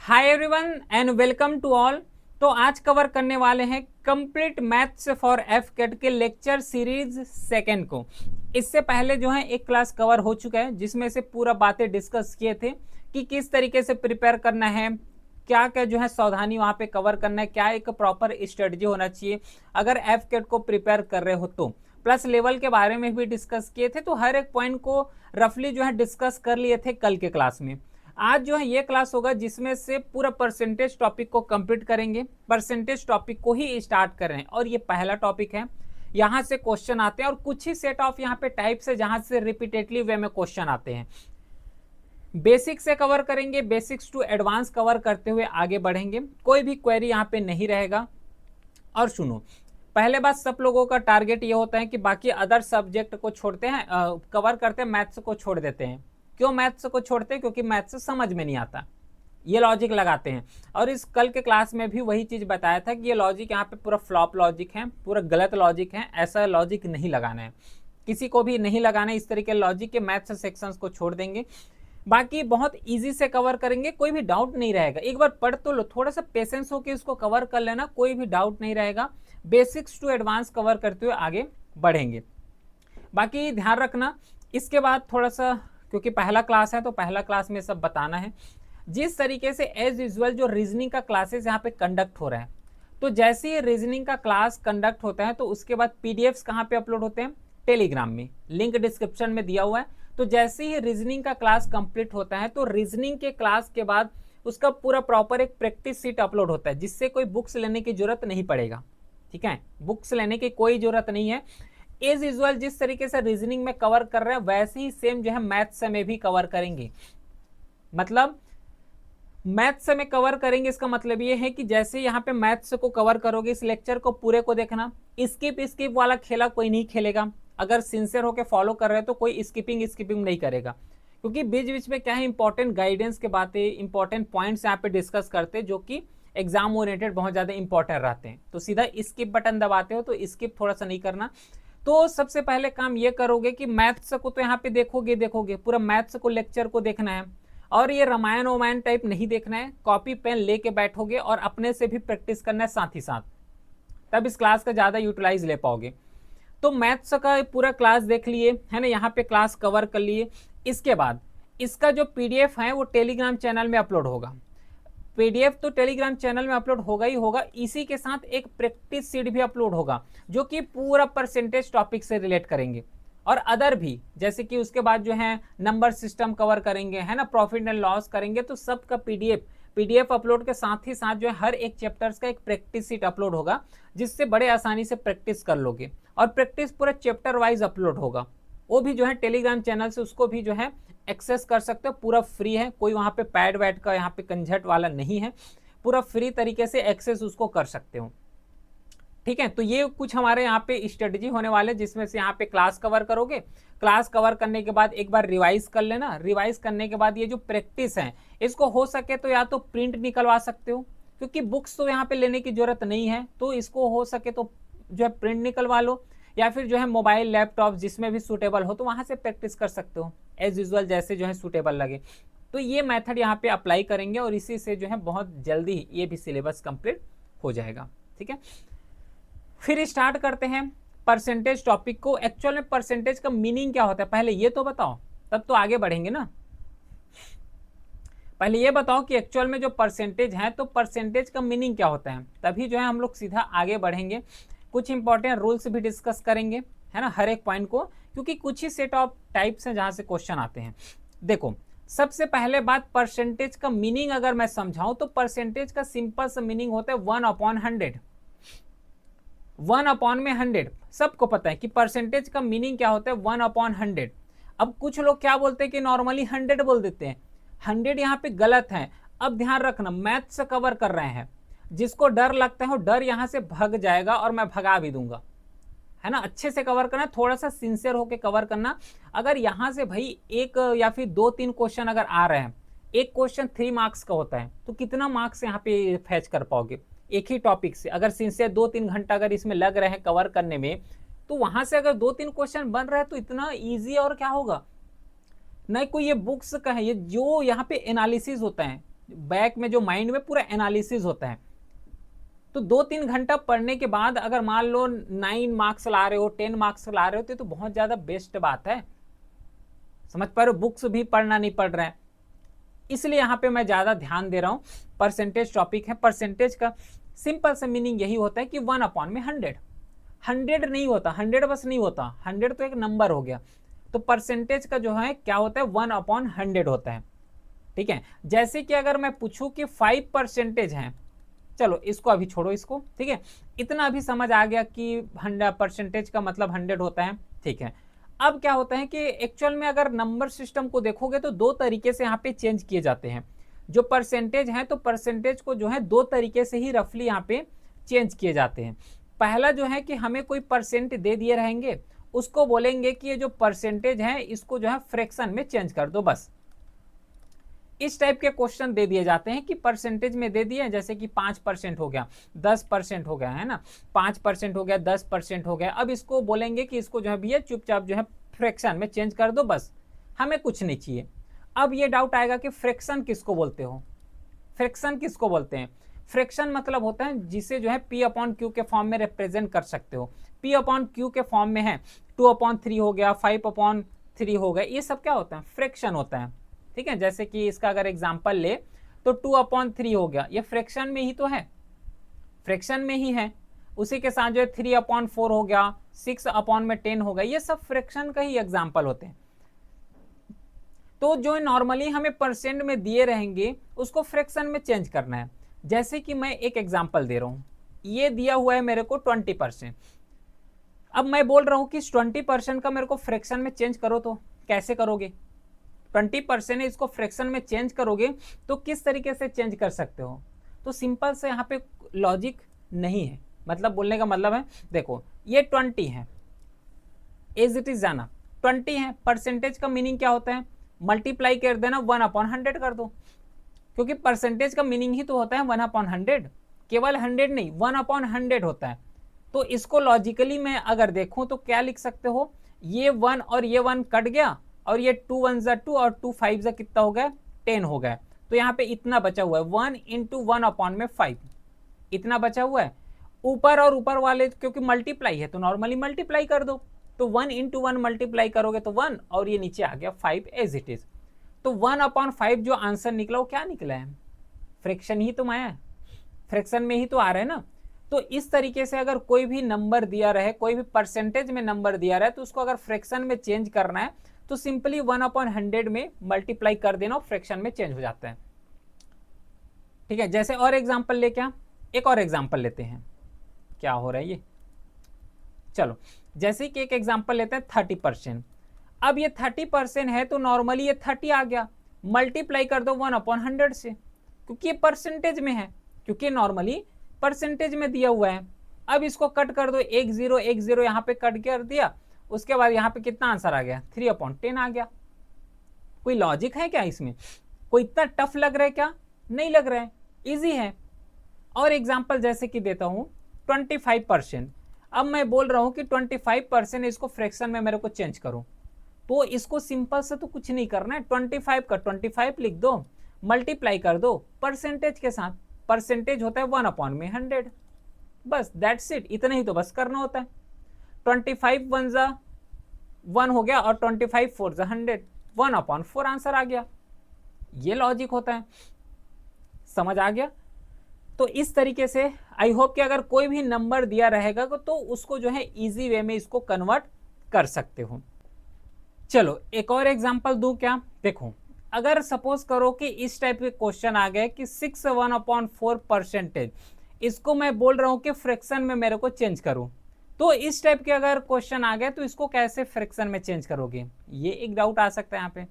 Hi everyone and welcome to all. तो आज cover करने वाले हैं complete maths for F CAT के लेक्चर सीरीज सेकंड को। इससे पहले जो है एक क्लास कवर हो चुका है जिसमें से पूरा बातें डिस्कस किए थे कि किस तरीके से प्रिपेयर करना है, क्या क्या जो है सावधानी वहां पे कवर करना है, क्या एक प्रॉपर स्ट्रेटजी होना चाहिए अगर एफ कैट को प्रिपेयर कर रहे हो तो। प्लस लेवल के बारे में भी डिस्कस किए थे, तो हर एक पॉइंट को रफली जो है डिस्कस कर लिए थे कल के क्लास में। आज जो है ये क्लास होगा जिसमें से पूरा परसेंटेज टॉपिक को कंप्लीट करेंगे, परसेंटेज टॉपिक को ही स्टार्ट कर रहे हैं और ये पहला टॉपिक है। यहां से क्वेश्चन आते हैं और कुछ ही सेट ऑफ यहाँ पे टाइप्स है जहां से रिपीटेडली वे में क्वेश्चन आते हैं। बेसिक से कवर करेंगे, बेसिक्स टू एडवांस कवर करते हुए आगे बढ़ेंगे, कोई भी क्वेरी यहाँ पे नहीं रहेगा। और सुनो, पहले बात सब लोगों का टारगेट ये होता है कि बाकी अदर सब्जेक्ट को छोड़ते हैं, कवर करते हैं, मैथ्स को छोड़ देते हैं। क्यों मैथ्स को छोड़ते हैं? क्योंकि मैथ्स समझ में नहीं आता, ये लॉजिक लगाते हैं। और इस कल के क्लास में भी वही चीज बताया था कि ये लॉजिक यहाँ पे पूरा फ्लॉप लॉजिक है, पूरा गलत लॉजिक है, ऐसा लॉजिक नहीं लगाना है, किसी को भी नहीं लगाना है। इस तरीके लॉजिक के मैथ्स सेक्शंस को छोड़ देंगे, बाकी बहुत इजी से कवर करेंगे, कोई भी डाउट नहीं रहेगा। एक बार पढ़ तो लो, थोड़ा सा पेशेंस होकर इसको कवर कर लेना, कोई भी डाउट नहीं रहेगा। बेसिक्स टू एडवांस कवर करते हुए आगे बढ़ेंगे। बाकी ध्यान रखना, इसके बाद थोड़ा सा, क्योंकि पहला क्लास है तो पहला क्लास में सब बताना है। जिस तरीके से एज यूजुअल जो रीजनिंग का क्लासेस यहाँ पे कंडक्ट हो रहा है, तो जैसे ही रीजनिंग का क्लास कंडक्ट होता है तो उसके बाद पीडीएफ्स कहाँ पे अपलोड होते हैं? टेलीग्राम में, लिंक डिस्क्रिप्शन में दिया हुआ है। तो जैसे ही रीजनिंग का क्लास कंप्लीट होता है तो रीजनिंग के क्लास के बाद उसका पूरा प्रॉपर एक प्रैक्टिस सीट अपलोड होता है, जिससे कोई बुक्स लेने की जरूरत नहीं पड़ेगा। ठीक है, बुक्स लेने की कोई जरूरत नहीं है। एज यूजुअल जिस तरीके से रीजनिंग में कवर कर रहे हैं वैसे ही सेम जो है मैथ्स में भी कवर करेंगे। मतलब मैथ्स में कवर करेंगे, इसका मतलब ये है कि जैसे यहाँ पे मैथ्स को कवर करोगे, इस लेक्चर को पूरे को देखना, स्किप स्किप वाला खेला कोई नहीं खेलेगा। अगर सिंसियर होकर फॉलो कर रहे हैं तो कोई स्किपिंग स्किपिंग नहीं करेगा, क्योंकि बीच बीच में क्या है, इंपॉर्टेंट गाइडेंस के बातें, इंपॉर्टेंट पॉइंट्स यहाँ पे डिस्कस करते हैं जो कि एग्जाम ओरिएंटेड बहुत ज्यादा इंपॉर्टेंट रहते हैं। तो सीधा स्किप बटन दबाते हो तो स्किप थोड़ा सा नहीं करना। तो सबसे पहले काम ये करोगे कि मैथ्स को तो यहाँ पे देखोगे देखोगे पूरा मैथ्स को, लेक्चर को देखना है। और ये रामायण वामायण टाइप नहीं देखना है, कॉपी पेन लेके बैठोगे और अपने से भी प्रैक्टिस करना है साथ ही साथ, तब इस क्लास का ज्यादा यूटिलाइज ले पाओगे। तो मैथ्स का पूरा क्लास देख लिए है ना, यहाँ पे क्लास कवर कर लिए। इसके बाद इसका जो पीडीएफ है वो टेलीग्राम चैनल में अपलोड होगा। पीडीएफ तो टेलीग्राम चैनल में अपलोड होगा ही होगा, इसी के साथ एक प्रैक्टिस सीट भी अपलोड होगा जो कि पूरा परसेंटेज टॉपिक से रिलेट करेंगे, और अदर भी, जैसे कि उसके बाद जो है नंबर सिस्टम कवर करेंगे, है ना, प्रॉफिट एंड लॉस करेंगे। तो सबका पीडीएफ अपलोड के साथ ही साथ जो है हर एक चैप्टर्स का एक प्रैक्टिस सीट अपलोड होगा, जिससे बड़े आसानी से प्रैक्टिस कर लोगे। और प्रैक्टिस पूरा चैप्टर वाइज अपलोड होगा, वो भी जो है टेलीग्राम चैनल से उसको भी जो है एक्सेस कर सकते हो, पूरा फ्री है, कोई वहां पे पैड वैड का यहाँ पे कंझट वाला नहीं है, पूरा फ्री तरीके से एक्सेस उसको कर सकते हो। ठीक है, तो ये कुछ हमारे यहाँ पे स्ट्रेटजी होने वाले, जिसमें से यहाँ पे क्लास कवर करोगे, क्लास कवर करने के बाद एक बार रिवाइज कर लेना, रिवाइज करने के बाद ये जो प्रैक्टिस है इसको हो सके तो या तो प्रिंट निकलवा सकते हो, क्योंकि बुक्स तो यहाँ पे लेने की जरूरत नहीं है, तो इसको हो सके तो जो है प्रिंट निकलवा लो, या फिर जो है मोबाइल लैपटॉप जिसमें भी सूटेबल हो तो वहां से प्रैक्टिस कर सकते हो, एज यूजुअल जैसे जो है सूटेबल लगे। तो ये मेथड यहाँ पे अप्लाई करेंगे और इसी से जो है बहुत जल्दी ये भी सिलेबस कंप्लीट हो जाएगा। ठीक है, फिर स्टार्ट करते हैं परसेंटेज टॉपिक को। एक्चुअल में परसेंटेज का मीनिंग क्या होता है पहले ये तो बताओ, तब तो आगे बढ़ेंगे ना। पहले ये बताओ कि एक्चुअल में जो परसेंटेज है तो परसेंटेज का मीनिंग क्या होता है, तभी जो है हम लोग सीधा आगे बढ़ेंगे। कुछ इंपॉर्टेंट रूल्स भी डिस्कस करेंगे, है ना, हर एक पॉइंट को, क्योंकि कुछ ही सेट ऑफ टाइप्स हैं जहां से क्वेश्चन आते हैं। देखो, सबसे पहले बात, परसेंटेज का मीनिंग अगर मैं समझाऊं तो परसेंटेज का सिंपल सा मीनिंग होता है 1/100। 1/100 सबको पता है कि परसेंटेज का मीनिंग क्या होता है, 1/100। अब कुछ लोग क्या बोलते हैं कि नॉर्मली 100 बोल देते हैं, 100 यहाँ पे गलत है। अब ध्यान रखना, मैथ्स कवर कर रहे हैं, जिसको डर लगता है वो डर यहां से भाग जाएगा और मैं भगा भी दूंगा, है ना। अच्छे से कवर करना, थोड़ा सा सिंसियर होके कवर करना। अगर यहां से भाई एक या फिर 2-3 क्वेश्चन अगर आ रहे हैं, एक क्वेश्चन 3 मार्क्स का होता है, तो कितना मार्क्स यहाँ पे फैच कर पाओगे एक ही टॉपिक से? अगर सिंसियर 2-3 घंटा अगर इसमें लग रहे हैं कवर करने में, तो वहां से अगर 2-3 क्वेश्चन बन रहे हैं तो इतना ईजी और क्या होगा। नहीं कोई ये बुक्स का है, ये जो यहाँ पे एनालिसिस होता है, बैक में जो माइंड में पूरा एनालिसिस होता है। तो 2-3 घंटा पढ़ने के बाद अगर मान लो 9 मार्क्स ला रहे हो, 10 मार्क्स ला रहे हो, तो बहुत ज़्यादा बेस्ट बात है। समझ पा रहे हो, बुक्स भी पढ़ना नहीं पड़ रहा है, इसलिए यहाँ पे मैं ज़्यादा ध्यान दे रहा हूँ। परसेंटेज टॉपिक है, परसेंटेज का सिंपल सा मीनिंग यही होता है कि 1/100। 100 नहीं होता, 100 बस नहीं होता, 100 तो एक नंबर हो गया। तो परसेंटेज का जो है क्या होता है, 1/100 होता है। ठीक है, जैसे कि अगर मैं पूछूं कि 5% है, चलो इसको अभी छोड़ो इसको, ठीक है, इतना अभी समझ आ गया कि 100% का मतलब 100 होता है। ठीक है, अब क्या होता है कि एक्चुअल में अगर नंबर सिस्टम को देखोगे तो दो तरीके से यहाँ पे चेंज किए जाते हैं। जो परसेंटेज है, तो परसेंटेज को जो है दो तरीके से ही रफली यहाँ पे चेंज किए जाते हैं। पहला जो है कि हमें कोई परसेंट दे दिए रहेंगे, उसको बोलेंगे कि ये जो परसेंटेज है इसको जो है फ्रैक्शन में चेंज कर दो, बस इस टाइप के क्वेश्चन दे दिए जाते हैं कि परसेंटेज में दे दिए, जैसे कि 5% हो गया, 10% हो गया, है ना, 5% हो गया, 10% हो गया। अब इसको बोलेंगे कि इसको जो है भैया चुपचाप जो है फ्रैक्शन में चेंज कर दो, बस हमें कुछ नहीं चाहिए। अब ये डाउट आएगा कि फ्रैक्शन किसको बोलते हो, फ्रैक्शन किसको बोलते हैं। फ्रैक्शन मतलब होता है जिसे जो है P/Q के फॉर्म में रिप्रेजेंट कर सकते हो। P/Q के फॉर्म में है 2/3 हो गया, 5/3 हो गया, ये सब क्या होता है, फ्रैक्शन होता है। ठीक है, जैसे कि इसका अगर एग्जांपल ले तो 2/3 हो गया, ये फ्रैक्शन में ही तो है, फ्रैक्शन में ही है। उसी के साथ जो है 3/4 हो गया, 6/10 हो गया, ये सब फ्रैक्शन का ही एग्जांपल होते हैं। तो जो नॉर्मली हमें परसेंट में दिए रहेंगे उसको फ्रैक्शन में चेंज करना है। जैसे कि मैं एक एग्जांपल दे रहा हूं, ये दिया हुआ है मेरे को 20%। अब मैं बोल रहा हूं कि 20% का मेरे को फ्रैक्शन में चेंज करो, तो कैसे करोगे, 20% है, इसको फ्रैक्शन में चेंज करोगे तो किस तरीके से चेंज कर सकते हो। तो सिंपल से यहाँ पे लॉजिक नहीं है, मतलब बोलने का मतलब है, देखो ये 20 है, एज इट इज जाना 20 है, परसेंटेज का मीनिंग क्या होता है, मल्टीप्लाई कर देना, 1/100 कर दो, क्योंकि परसेंटेज का मीनिंग ही तो होता है 1/100, केवल 100 नहीं, 1/100 होता है। तो इसको लॉजिकली मैं अगर देखूं तो क्या लिख सकते हो, ये 1 और ये 1 कट गया, और ये 2 1 जा 2 और 2 5 जा कितना हो गया, 10 हो गया। तो यहाँ पे इतना बचा हुआ है, 1 × 1/5, इतना बचा हुआ है। ऊपर और ऊपर वाले क्योंकि मल्टीप्लाई है तो नॉर्मली मल्टीप्लाई कर दो, तो 1 × 1 मल्टीप्लाई करोगे तो 1, और ये नीचे आ गया 5 एज इट इज। तो 1/5 जो आंसर निकला वो क्या निकला है, फ्रैक्शन ही तो आया है, फ्रैक्शन में ही तो आ रहा है ना। तो इस तरीके से अगर कोई भी नंबर दिया रहे, कोई भी परसेंटेज में नंबर दिया रहे, तो उसको अगर फ्रैक्शन में चेंज करना है तो सिंपली 1/100 में मल्टीप्लाई कर देना, फ्रैक्शन में चेंज हो जाता है। ठीक है, जैसे और एग्जांपल ले, क्या एक और एग्जांपल लेते हैं, क्या हो रहा है ये, चलो जैसे कि एक एग्जांपल लेते हैं 30%। अब ये 30% है तो नॉर्मली ये 30 आ गया, मल्टीप्लाई कर दो 1/100 से, क्योंकि ये परसेंटेज में है, क्योंकि नॉर्मली परसेंटेज में दिया हुआ है। अब इसको कट कर दो, 1 0 1 0 यहाँ पे कट कर दिया, उसके बाद यहाँ पे कितना आंसर आ गया, 3/10 आ गया। कोई लॉजिक है क्या इसमें, कोई इतना टफ लग रहा है क्या, नहीं लग रहा है, इजी है। और एग्जांपल जैसे कि देता हूं 25%। अब मैं बोल रहा हूं कि 25% इसको फ्रैक्शन में मेरे को चेंज करो, तो इसको सिंपल से तो कुछ नहीं करना है, 25 का 25 लिख दो, मल्टीप्लाई कर दो परसेंटेज के साथ, परसेंटेज होता है 1/100, बस दैट्स इट, इतना ही तो बस करना होता है। 25 1 जा 1 हो गया, और 25 4 जा 100, 1/4 आंसर आ गया। ये लॉजिक होता है, समझ आ गया। तो इस तरीके से आई होप कि अगर कोई भी नंबर दिया रहेगा तो उसको जो है इजी वे में इसको कन्वर्ट कर सकते हो। चलो एक और एग्जांपल दूं क्या, देखो अगर सपोज करो कि इस टाइप के क्वेश्चन आ गए कि 6/1/4%, इसको मैं बोल रहा हूं कि फ्रैक्शन में मेरे को चेंज करूं, तो इस टाइप के अगर क्वेश्चन आ गए तो इसको कैसे फ्रैक्शन में चेंज करोगे, ये एक डाउट आ सकता है यहाँ पे।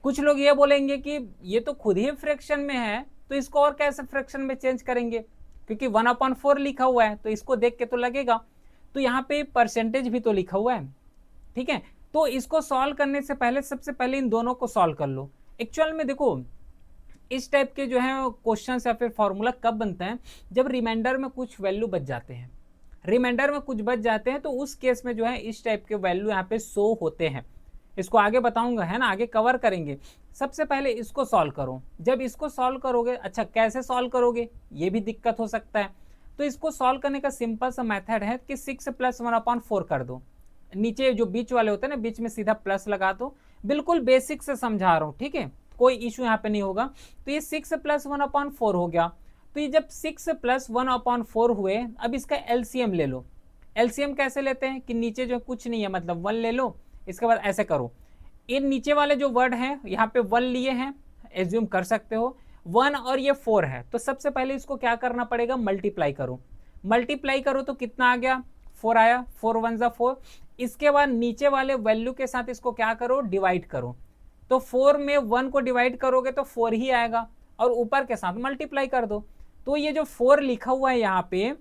कुछ लोग ये बोलेंगे कि ये तो खुद ही फ्रैक्शन में है, तो इसको और कैसे फ्रैक्शन में चेंज करेंगे, क्योंकि 1/4 लिखा हुआ है, तो इसको देख के तो लगेगा, तो यहाँ पे परसेंटेज भी तो लिखा हुआ है। ठीक है, तो इसको सॉल्व करने से पहले सबसे पहले इन दोनों को सॉल्व कर लो। एक्चुअल में देखो इस टाइप के जो है क्वेश्चन या फिर फॉर्मूला कब बनता है, जब रिमाइंडर में कुछ वैल्यू बच जाते हैं, रिमाइंडर में कुछ बच जाते हैं, तो उस केस में जो है इस टाइप के वैल्यू यहाँ पे शो होते हैं। इसको आगे बताऊंगा, है ना, आगे कवर करेंगे। सबसे पहले इसको सॉल्व करो। जब इसको सॉल्व करोगे, अच्छा कैसे सॉल्व करोगे ये भी दिक्कत हो सकता है, तो इसको सॉल्व करने का सिंपल सा मेथड है कि 6 + 1/4 कर दो। नीचे जो बीच वाले होते हैं ना, बीच में सीधा प्लस लगा दो। बिल्कुल बेसिक से समझा रहा हूँ, ठीक है, कोई इशू यहाँ पे नहीं होगा। तो ये 6 + 1/4 हो गया। तो ये जब 6 + 1/4 हुए, अब इसका एलसीएम ले लो। एलसीएम कैसे लेते हैं कि नीचे जो कुछ नहीं है, मतलब 1 ले लो, इसके बाद ऐसे करो, ये नीचे वाले जो वर्ड हैं यहाँ पे 1 लिए हैं, एज्यूम कर सकते हो 1, और ये 4 है। तो सबसे पहले इसको क्या करना पड़ेगा, मल्टीप्लाई करो। मल्टीप्लाई करो तो कितना आ गया, 4 आया, 4 × 1 = 4। इसके बाद नीचे वाले वैल्यू के साथ इसको क्या करो, डिवाइड करो। तो 4 में 1 को डिवाइड करोगे तो 4 ही आएगा, और ऊपर के साथ मल्टीप्लाई कर दो। तो ये जो 4 लिखा हुआ है यहाँ पे,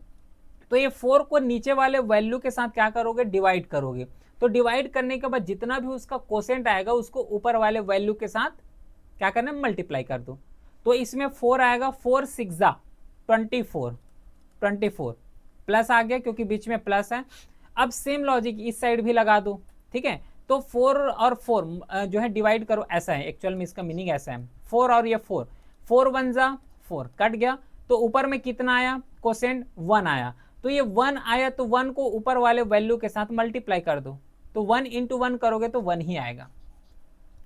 तो ये 4 को नीचे वाले वैल्यू के साथ क्या करोगे, डिवाइड करोगे। तो डिवाइड करने के बाद जितना भी उसका कोसेंट आएगा उसको ऊपर वाले वैल्यू के साथ क्या करना है, मल्टीप्लाई कर दो। तो इसमें 4 आएगा, 4 × 6 = 24 प्लस आ गया क्योंकि बीच में प्लस है। अब सेम लॉजिक इस साइड भी लगा दो, ठीक है। तो 4 और 4 जो है डिवाइड करो, ऐसा है एक्चुअल में, इसका मीनिंग ऐसा है, 4 और ये 4, 4 × 1 = 4 कट गया। तो ऊपर में कितना आया, कोसेंट 1 आया। तो ये 1 आया, तो 1 को ऊपर वाले वैल्यू के साथ मल्टीप्लाई कर दो। तो 1 × 1 करोगे तो 1 ही आएगा।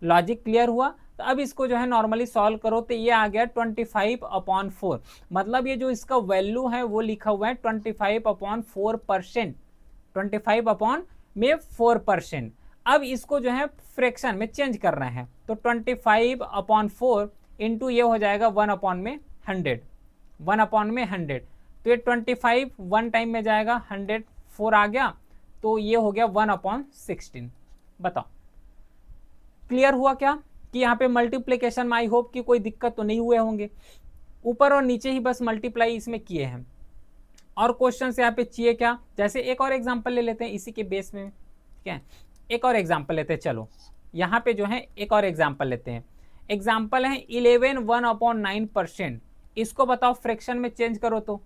लॉजिक क्लियर हुआ। तो अब इसको जो है नॉर्मली सॉल्व करो, तो ये आ गया 25/4। मतलब ये जो इसका वैल्यू है वो लिखा हुआ है 25/4%, 25/4%। अब इसको जो है फ्रैक्शन में चेंज करना है, तो 25/4 इंटू ये हो जाएगा 1/100, 1/100। तो ये 25 1 टाइम में जाएगा, 100 4 आ गया, तो ये हो गया 1/16। बताओ क्लियर हुआ क्या, कि यहाँ पे मल्टीप्लिकेशन में आई होप कि कोई दिक्कत तो नहीं हुए होंगे। ऊपर और नीचे ही बस मल्टीप्लाई इसमें किए हैं। और क्वेश्चन से यहाँ पे चाहिए क्या, जैसे एक और एग्जांपल ले लेते हैं इसी के बेस में, ठीक है। एक और एग्जांपल लेते हैं, चलो यहाँ पे जो है एक और एग्जांपल लेते हैं। एग्जांपल है 11 1/9%। इसको बताओ फ्रैक्शन में चेंज करो। तो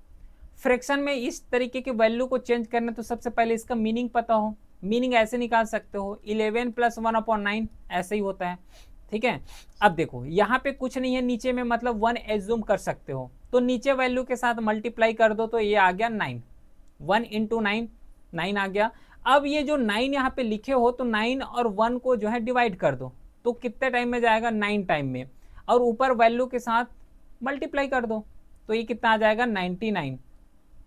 फ्रैक्शन में इस तरीके के वैल्यू को चेंज करना, तो सबसे पहले इसका मीनिंग पता हो। मीनिंग ऐसे निकाल सकते हो, 11 + 1/9 ऐसे ही होता है, ठीक है। अब देखो यहाँ पे कुछ नहीं है नीचे में, मतलब 1 एज्यूम कर सकते हो। तो नीचे वैल्यू के साथ मल्टीप्लाई कर दो, तो ये आ गया 9, 1 × 9, 9 आ गया। अब ये जो 9 यहाँ पे लिखे हो, तो 9 और 1 को जो है डिवाइड कर दो, तो कितने टाइम में जाएगा, 9 टाइम में, और ऊपर वैल्यू के साथ मल्टीप्लाई कर दो, तो ये कितना आ जाएगा, 99,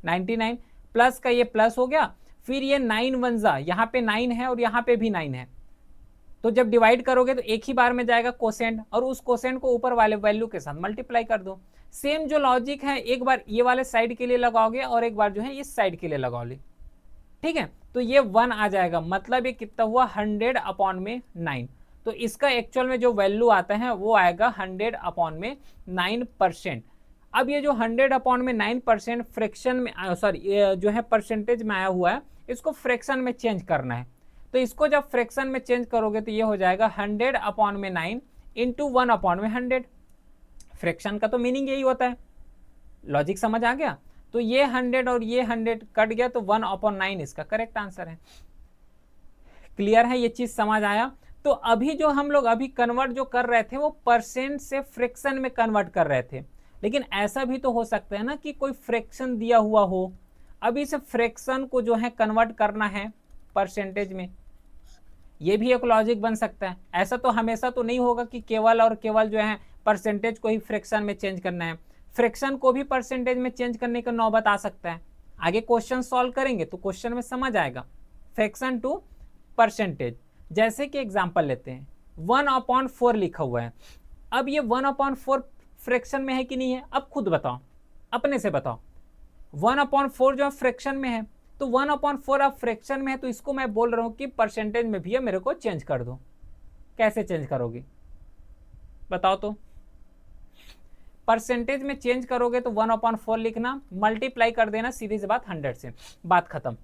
99 प्लस का ये प्लस हो गया। फिर ये 9 × 1 = यहाँ पे 9 है और यहाँ पे भी 9 है, तो जब डिवाइड करोगे तो एक ही बार में जाएगा कोसेंट, और उस कोसेंट को ऊपर वाले वैल्यू के साथ मल्टीप्लाई कर दो। सेम जो लॉजिक है, एक बार ये वाले साइड के लिए लगाओगे और एक बार जो है इस साइड के लिए लगाओगे, ठीक है। तो ये 1 आ जाएगा, मतलब ये कितना हुआ, 100/9। तो इसका एक्चुअल में जो वैल्यू आता है वो आएगा 100/9%। अब ये जो 100/9% फ्रैक्शन में, सॉरी जो है परसेंटेज में आया हुआ है, इसको फ्रैक्शन में चेंज करना है। तो इसको जब फ्रैक्शन में चेंज करोगे तो ये हो जाएगा 100/9 इंटू 1/100। फ्रैक्शन का तो मीनिंग यही होता है, लॉजिक समझ आ गया। तो ये 100 और ये 100 कट गया, तो 1/9 इसका करेक्ट आंसर है। क्लियर है, ये चीज समझ आया। तो अभी जो हम लोग अभी कन्वर्ट जो कर रहे थे वो परसेंट से फ्रैक्शन में कन्वर्ट कर रहे थे, लेकिन ऐसा भी तो हो सकता है ना कि कोई फ्रैक्शन दिया हुआ हो, अभी इस फ्रैक्शन को जो है कन्वर्ट करना है परसेंटेज में, ये भी एक लॉजिक बन सकता है। ऐसा तो हमेशा तो नहीं होगा कि केवल और केवल जो है परसेंटेज को ही फ्रैक्शन में चेंज करना है, फ्रैक्शन को भी परसेंटेज में चेंज करने का नौबत आ सकता है। आगे क्वेश्चन सॉल्व करेंगे तो क्वेश्चन में समझ आएगा, फ्रैक्शन टू परसेंटेज। जैसे कि एग्जांपल लेते हैं, 1/4 लिखा हुआ है। अब ये 1/4 फ्रैक्शन में है कि नहीं है, अब खुद बताओ, अपने से बताओ। 1/4 जो फ्रैक्शन में है, तो 1/4 अब फ्रैक्शन में है, तो इसको मैं बोल रहा हूं कि परसेंटेज में भी है, मेरे को चेंज कर दो। कैसे चेंज करोगे बताओ। तो परसेंटेज में चेंज करोगे तो 1/4 लिखना, मल्टीप्लाई कर देना, सीधी सी बात 100 से, बात खत्म।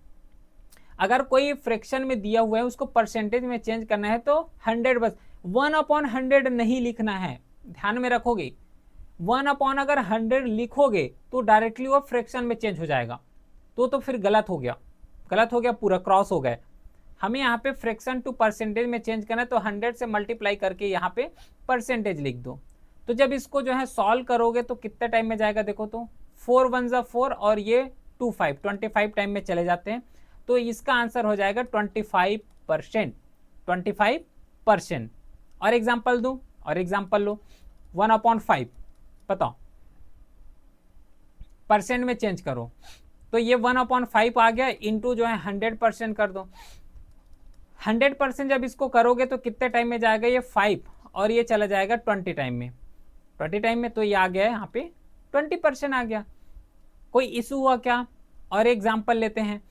अगर कोई फ्रैक्शन में दिया हुआ है उसको परसेंटेज में चेंज करना है तो 100, बस 1/100 नहीं लिखना है, ध्यान में रखोगे। 1/अगर 100 लिखोगे तो डायरेक्टली वो फ्रैक्शन में चेंज हो जाएगा, तो फिर गलत हो गया, गलत हो गया, पूरा क्रॉस हो गया। हमें यहाँ पे फ्रैक्शन टू परसेंटेज में चेंज करना है, तो 100 से मल्टीप्लाई करके यहाँ पे परसेंटेज लिख दो। तो जब इसको जो है सॉल्व करोगे तो कितने टाइम में जाएगा, देखो तो 4 1 जा 4 और ये 25 टाइम में चले जाते हैं। तो इसका आंसर हो जाएगा 25%। और एग्जाम्पल दूं, और एग्जाम्पल लो 1/5, बताओ परसेंट में चेंज करो, तो ये 1/5 आ गया, इंटू जो है 100% कर दो। 100% जब इसको करोगे तो कितने टाइम में जाएगा, ये 5 और ये चला जाएगा 20 टाइम में। 20 टाइम में तो ये आ गया है यहाँ पे 20% आ गया। कोई इशू हुआ क्या? और एग्जाम्पल लेते हैं,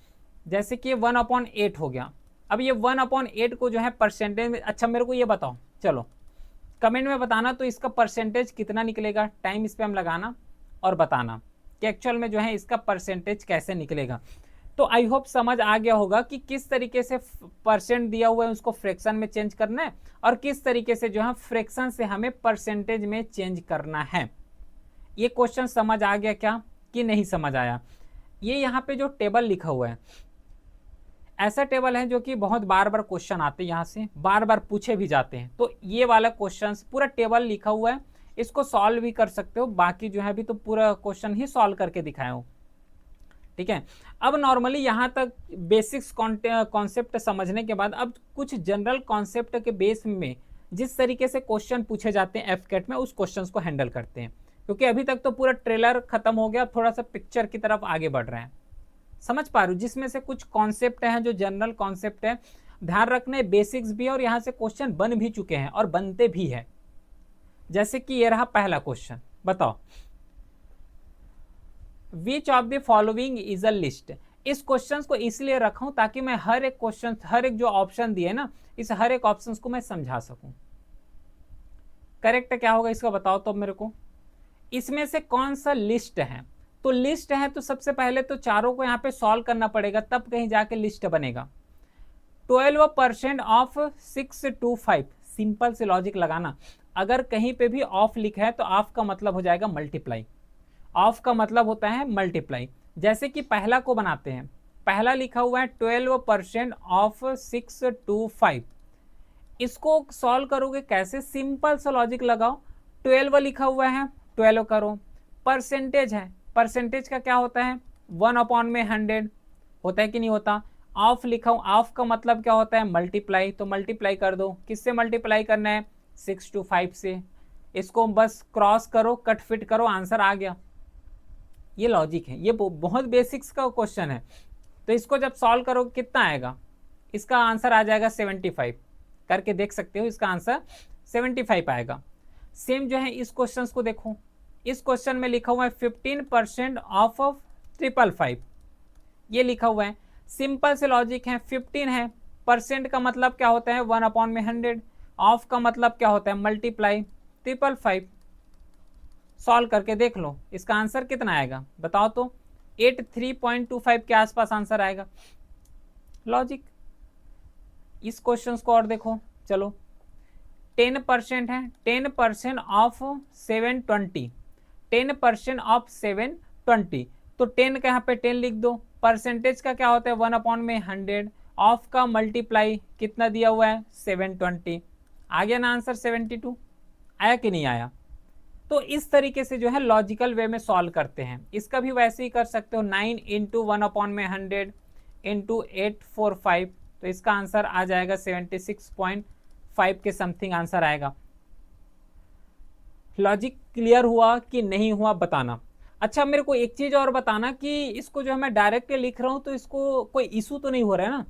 जैसे कि 1/8 हो गया। अब ये 1/8 को जो है परसेंटेज में, अच्छा मेरे को ये बताओ, चलो कमेंट में बताना तो इसका परसेंटेज कितना निकलेगा। टाइम इस पे हम लगाना और बताना कि एक्चुअल में जो है इसका परसेंटेज कैसे निकलेगा। तो आई होप समझ आ गया होगा कि किस तरीके से परसेंट दिया हुआ है उसको फ्रैक्शन में चेंज करना है, और किस तरीके से जो है फ्रैक्शन से हमें परसेंटेज में चेंज करना है। ये क्वेश्चन समझ आ गया क्या कि नहीं समझ आया? ये यहाँ पे जो टेबल लिखा हुआ है, ऐसा टेबल है जो कि बहुत बार बार क्वेश्चन आते हैं, यहाँ से बार बार पूछे भी जाते हैं। तो ये वाला क्वेश्चन पूरा टेबल लिखा हुआ है, इसको सॉल्व भी कर सकते हो। बाकी जो है अभी तो पूरा क्वेश्चन ही सॉल्व करके दिखाया हूँ, ठीक है। अब नॉर्मली यहाँ तक बेसिक्स कॉन्सेप्ट समझने के बाद अब कुछ जनरल कॉन्सेप्ट के बेस में जिस तरीके से क्वेश्चन पूछे जाते हैं एफकेट में, उस क्वेश्चंस को हैंडल करते हैं। क्योंकि अभी तक तो पूरा ट्रेलर खत्म हो गया, थोड़ा सा पिक्चर की तरफ आगे बढ़ रहे हैं, समझ पा रहे हो, जिसमें से कुछ कॉन्सेप्ट हैं जो जनरल कॉन्सेप्ट है, ध्यान रखने बेसिक्स भी है, और यहाँ से क्वेश्चन बन भी चुके हैं और बनते भी है। जैसे कि ये रहा पहला क्वेश्चन, बताओ which of the following is a list. इस क्वेश्चन को इसलिए रखा हूं ताकि मैं हर एक क्वेश्चन, हर एक जो ऑप्शन दिए ना, इस हर एक ऑप्शन को मैं समझा सकूं। करेक्ट क्या होगा इसका बताओ तो मेरे को, इसमें से कौन सा लिस्ट है। तो लिस्ट है तो सबसे पहले तो चारों को यहाँ पे सॉल्व करना पड़ेगा, तब कहीं जाके लिस्ट बनेगा। 12% ऑफ 625, सिंपल से लॉजिक लगाना। अगर कहीं पे भी ऑफ लिखा है तो ऑफ का मतलब हो जाएगा मल्टीप्लाई, ऑफ का मतलब होता है मल्टीप्लाई। जैसे कि पहला को बनाते हैं, पहला लिखा हुआ है 12% ऑफ 625, इसको सॉल्व करोगे कैसे, सिंपल सा लॉजिक लगाओ। 12 लिखा हुआ है, 12 करो, परसेंटेज है, परसेंटेज का क्या होता है 1/100 होता है कि नहीं होता। ऑफ लिखा हूं, ऑफ का मतलब क्या होता है मल्टीप्लाई, तो मल्टीप्लाई कर दो। किससे मल्टीप्लाई करना है 625 से, इसको बस क्रॉस करो, कट फिट करो, आंसर आ गया। ये लॉजिक है, ये बहुत बेसिक्स का क्वेश्चन है। तो इसको जब सॉल्व करो कितना आएगा, इसका आंसर आ जाएगा 75, करके देख सकते हो, इसका आंसर 75 आएगा। सेम जो है इस क्वेश्चन को देखो, इस क्वेश्चन में लिखा हुआ है 15% ऑफ 555, ये लिखा हुआ है, सिंपल से लॉजिक है। 15 है, परसेंट का मतलब क्या होता है 1/100, ऑफ का मतलब क्या होता है मल्टीप्लाई, 555। सॉल्व करके देख लो इसका आंसर कितना आएगा बताओ तो, 83.25 के आसपास आंसर आएगा। लॉजिक। इस क्वेश्चन को और देखो, चलो 10% है, 10% ऑफ 720, 10% ऑफ 720, तो 10 का यहाँ पे 10 लिख दो। परसेंटेज का क्या होता है 1/100, ऑफ का मल्टीप्लाई कितना दिया हुआ है 720, आ गया ना आंसर 72, आया कि नहीं आया। तो इस तरीके से जो है लॉजिकल वे में सॉल्व करते हैं। इसका भी वैसे ही कर सकते हो, 9 इंटू 1/100 इंटू 845, तो इसका आंसर आ जाएगा 76.5 के समथिंग आंसर आएगा। लॉजिक क्लियर हुआ कि नहीं हुआ बताना। अच्छा मेरे को एक चीज और बताना कि इसको जो है मैं डायरेक्ट लिख रहा हूं तो इसको कोई इशू तो नहीं हो रहा है ना,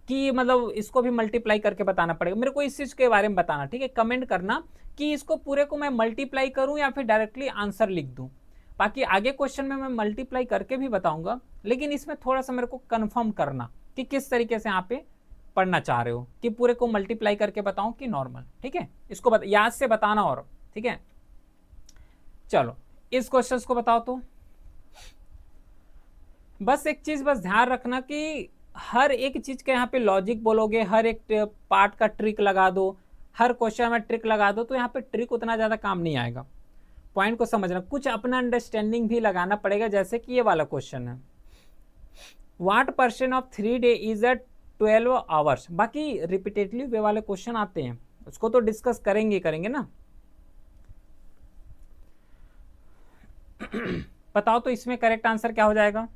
कि मतलब इसको भी मल्टीप्लाई करके बताना पड़ेगा। मेरे को इस चीज के बारे में बताना, ठीक है, कमेंट करना कि इसको पूरे को मैं मल्टीप्लाई करूं या फिर डायरेक्टली आंसर लिख दूं। बाकी आगे क्वेश्चन में मैं मल्टीप्लाई करके भी बताऊंगा, लेकिन इसमें थोड़ा सा मेरे को कंफर्म करना कि किस तरीके से यहाँ पे पढ़ना चाह रहे हो, कि पूरे को मल्टीप्लाई करके बताऊं कि नॉर्मल, ठीक है। इसको याद से बताना, और ठीक है। चलो इस क्वेश्चन को बताओ तो, बस एक चीज बस ध्यान रखना कि हर एक चीज के यहाँ पे लॉजिक बोलोगे, हर एक पार्ट का ट्रिक लगा दो, हर क्वेश्चन में ट्रिक लगा दो, तो यहाँ पे ट्रिक उतना ज्यादा काम नहीं आएगा। पॉइंट को समझना, कुछ अपना अंडरस्टैंडिंग भी लगाना पड़ेगा। जैसे कि ये वाला क्वेश्चन है, what % of 3 day is a 12 hours. बाकी रिपीटेटिव वे वाले क्वेश्चन आते हैं, उसको तो डिस्कस करेंगे ना। बताओ तो इसमें करेक्ट आंसर क्या हो जाएगा?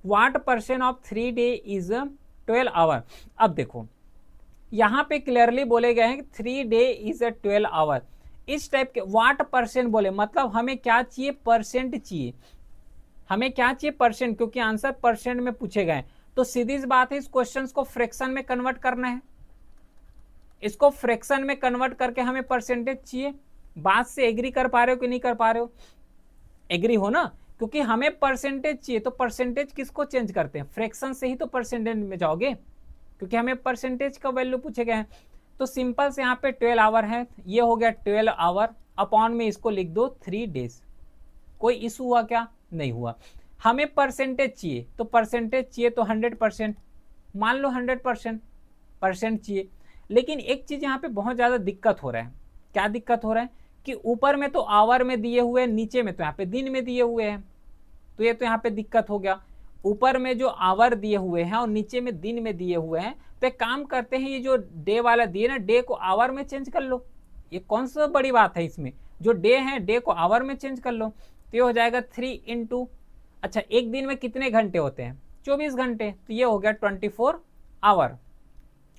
What percent of 3 day is 12 hour. अब देखो यहां पे क्लियरली बोले गए हैं कि 3 डे इज 12 आवर। इस टाइप के व्हाट परसेंट बोले मतलब हमें क्या चाहिए? परसेंट चाहिए। हमें क्या चाहिए? परसेंट, क्योंकि आंसर परसेंट में पूछे गए। तो सीधी सी बात है, इस क्वेश्चन को फ्रैक्शन में कन्वर्ट करना है। इसको फ्रैक्शन में कन्वर्ट करके हमें परसेंटेज चाहिए। बात से एग्री कर पा रहे हो कि नहीं कर पा रहे हो? एग्री हो ना, क्योंकि हमें परसेंटेज चाहिए। तो परसेंटेज किसको चेंज करते हैं? फ्रैक्शन से ही तो परसेंटेज में जाओगे, क्योंकि हमें परसेंटेज का वैल्यू पूछे गए हैं। तो सिंपल से यहाँ पे 12 आवर है, ये हो गया 12 आवर अपॉन में इसको लिख दो 3 डेज। कोई इशू हुआ क्या? नहीं हुआ। हमें परसेंटेज चाहिए, तो परसेंटेज चाहिए तो 100%, मान लो 100% परसेंट चाहिए। लेकिन एक चीज यहाँ पे बहुत ज्यादा दिक्कत हो रहा है। क्या दिक्कत हो रहा है? कि ऊपर में तो आवर में दिए हुए हैं, नीचे में तो यहाँ पे दिन में दिए हुए हैं। तो ये तो यहाँ पे दिक्कत हो गया। ऊपर में जो आवर दिए हुए हैं और नीचे में दिन में दिए हुए हैं, तो एक काम करते हैं, ये जो डे वाला दिए ना, डे को आवर में चेंज कर लो। ये कौन सा बड़ी बात है इसमें? जो डे है, डे को आवर में चेंज कर लो। तो ये हो जाएगा 3 इंटू, अच्छा एक दिन में कितने घंटे होते हैं? 24 घंटे। तो ये हो गया 24 आवर।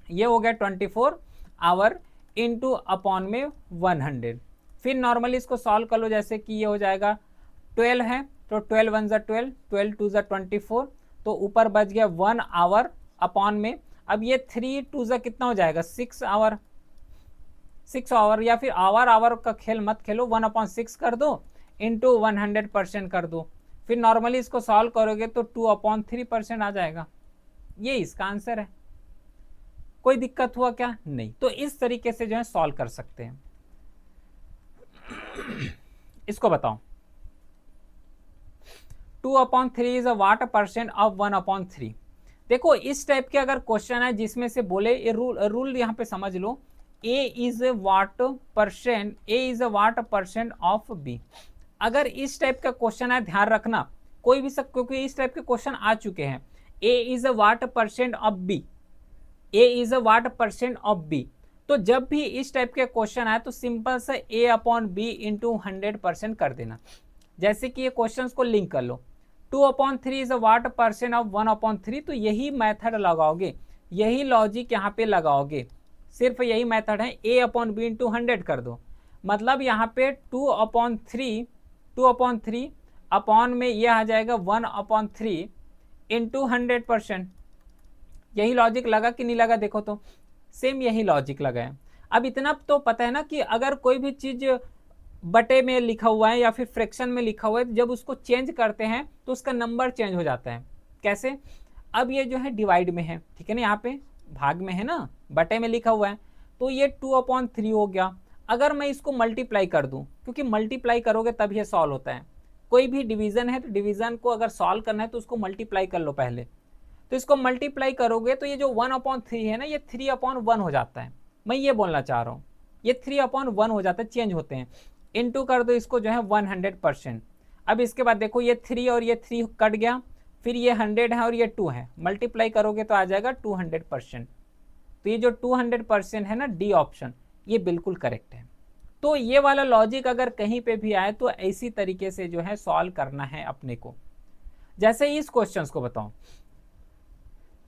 ये हो गया 24 आवर इंटू अपॉन में 100। फिर नॉर्मली इसको सॉल्व कर लो, जैसे कि ये हो जाएगा 12 है तो 12 वन ज़ा 12, 12 टू ज़ा 24, तो ऊपर बच गया 1 आवर अपॉन में। अब ये 3 टू ज़ा कितना हो जाएगा? 6 आवर। 6 आवर, या फिर आवर आवर का खेल मत खेलो, 1/6 कर दो इंटू 100% कर दो। फिर नॉर्मली इसको सॉल्व करोगे तो 2/3% आ जाएगा। ये इसका आंसर है। कोई दिक्कत हुआ क्या? नहीं। तो इस तरीके से जो है सॉल्व कर सकते हैं। इसको बताओ, 2/3 इज व्हाट परसेंट ऑफ 1/3। देखो इस टाइप के अगर क्वेश्चन है जिसमें से बोले, ये रूल यहाँ पे समझ लो, A is what percent of B. अगर इस टाइप का क्वेश्चन है, ध्यान रखना कोई भी सब, क्योंकि इस टाइप के क्वेश्चन आ चुके हैं। A is what percent of B, A is what percent of B. तो जब भी इस टाइप के क्वेश्चन आए तो सिंपल से ए अपॉन बी इंटू 100% कर देना। जैसे कि ये क्वेश्चन को लिंक कर लो, 2/3 इज व्हाट परसेंट ऑफ 1/3, तो यही मेथड लगाओगे, यही लॉजिक यहाँ पे लगाओगे, सिर्फ यही मेथड है। ए अपॉन बी इंटू 100 कर दो, मतलब यहाँ पे 2/3 अपॉन में ये आ जाएगा 1/3 इंटू 100%। यही लॉजिक लगा कि नहीं लगा? देखो तो सेम यही लॉजिक लगा है। अब इतना तो पता है ना कि अगर कोई भी चीज बटे में लिखा हुआ है या फिर फ्रैक्शन में लिखा हुआ है, जब उसको चेंज करते हैं तो उसका नंबर चेंज हो जाता है। कैसे? अब ये जो है डिवाइड में है, ठीक है ना, यहाँ पे भाग में है ना, बटे में लिखा हुआ है, तो ये 2/3 हो गया। अगर मैं इसको मल्टीप्लाई कर दूं, क्योंकि मल्टीप्लाई करोगे तब ये सॉल्व होता है। कोई भी डिवीजन है तो डिवीजन को अगर सॉल्व करना है तो उसको मल्टीप्लाई कर लो पहले। तो इसको मल्टीप्लाई करोगे तो ये जो 1/3 है ना, ये 3/1 हो जाता है। मैं ये बोलना चाह रहा हूँ, ये 3/1 हो जाता है, चेंज होते हैं। इनटू कर दो इसको जो है 100%। अब इसके बाद देखो ये 3 और ये 3 कट गया, फिर ये 100 है और ये 2 है, मल्टीप्लाई करोगे तो आ जाएगा 200%। तो ये जो 200% है ना, डी ऑप्शन, ये बिल्कुल करेक्ट है। तो ये वाला लॉजिक अगर कहीं पे भी आए तो इसी तरीके से जो है सॉल्व करना है अपने को। जैसे इस क्वेश्चन को बताओ,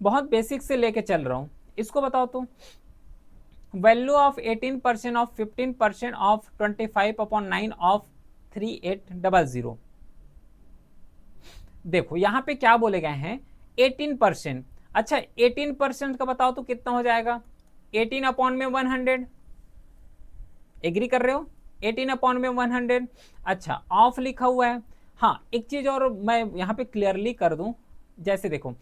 बहुत बेसिक से लेके चल रहा हूं, इसको बताओ तो, value of 18% of 15% of 25/9 of 3800। देखो यहां पे क्या बोले गए हैं? 18%। अच्छा 18% का बताओ तो कितना हो जाएगा? 18/100। एग्री कर रहे हो? 18/100। अच्छा ऑफ लिखा हुआ है। हाँ एक चीज और मैं यहाँ पे क्लियरली कर दूं, जैसे देखो